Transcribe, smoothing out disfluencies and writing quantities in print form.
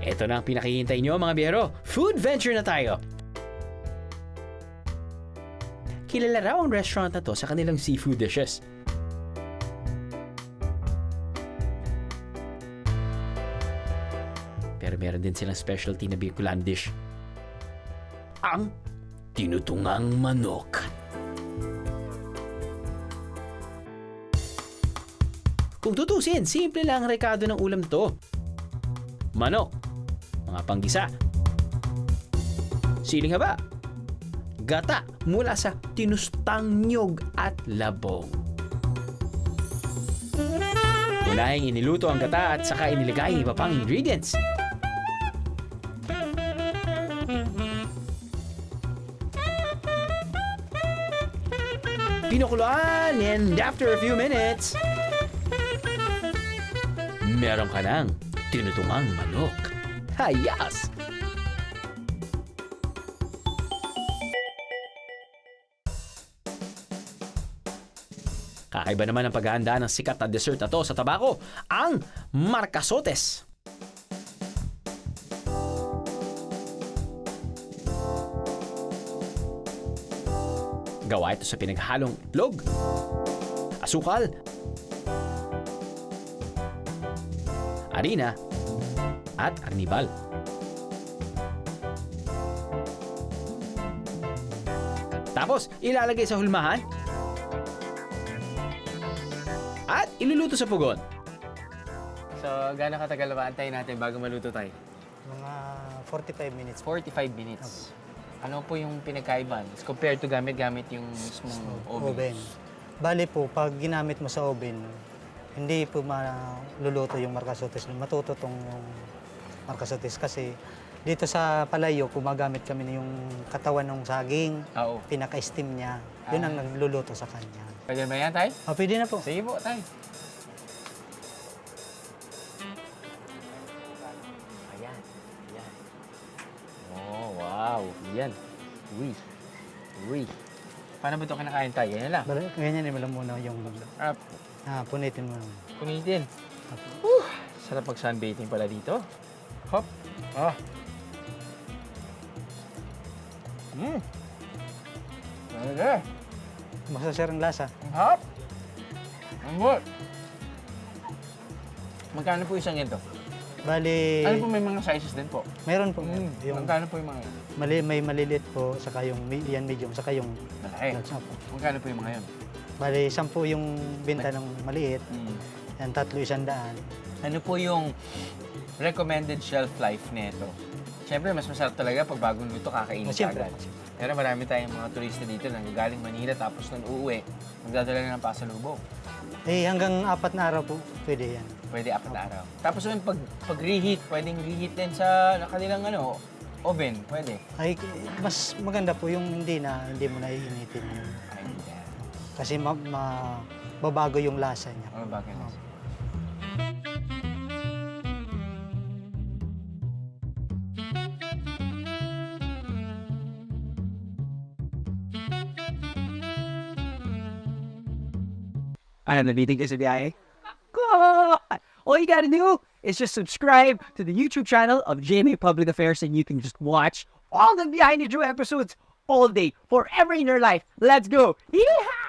Ito na ang pinakihintay nyo mga biyero. Food venture na tayo! Kilala raw ang restaurant na to sa kanilang seafood dishes. Pero meron din silang specialty na Bicolano dish. Ang tinutungang manok. Kung tutusin, simple lang ang rekado ng ulam to. Manok, mga panggisa, siling haba, gata mula sa tinustang nyog at labong. Unahing iniluto ang gata at saka inilagay iba pang ingredients. Pinukuluan, and after a few minutes, meron ka ng tinutungang manok. Hayas! Kakaiba naman ang paghahanda ng sikat na dessert na to sa Tabaco, ang marcasotes. Gawa ito sa pinaghalong itlog, asukal, harina, at arnibal. Tapos, ilalagay sa hulmahan at iluluto sa pugon. So, gaano katagal ba antayin natin bago maluto tayo? Mga 45 minutes. 45 minutes. Ano po yung pinagkaiba as compared to gamit yung mismong oven? Bali po, pag ginamit mo sa oven, hindi po maluluto yung marcasotes. Matuto tong marcasotes kasi dito sa palayo, gumagamit kami na yung katawan ng saging, pinaka-steam niya. Yun ang nagluluto sa kanya. Pwede ba yan, Tay? Pwede na po. Sige po, Tay. Ayan. Ayan. Oh, wow. Yan. Uy. Paano ba ito kinakain, Tay? Ganyan lang. Ganyan mo lang muna yung punitin mo. Punitin. Sarap mag-sunbathing pala dito. Hop. Talaga. Masasarap ang lasa. Hop. Ang good. Magkano po isang ito? Bali, Ano po may mga sizes din po? meron po. Magkano po yung mga May maliliit po, saka yung yan medium, saka yung malaki? Magkano po yung mga yun? Bali, 10 yung binta ng maliit. Yan, 3, 100. Ano po yung recommended shelf life nito? Siyempre, mas masarap talaga pag bagong luto, kakainin ka Siyempre. agad. Pero marami tayong mga turista dito na galing Manila tapos nung uuwi, magdadala na ng pasalubong. Hanggang 4 na araw po, pwede yan. Pwede 4 na araw. Tapos yun, pag reheat, pwedeng reheat din sa kanilang oven. Pwede. Ay, mas maganda po yung hindi mo na iinitin yun. Ay, yeah. Kasi babago yung lasa niya. Ano ba ganun? Ano, nabitig ka sa biyahe? God! All you gotta do is just subscribe to the YouTube channel of GMA Public Affairs and you can just watch all the Behind the Drew episodes all day, forever in your life. Let's go! Yeehaw!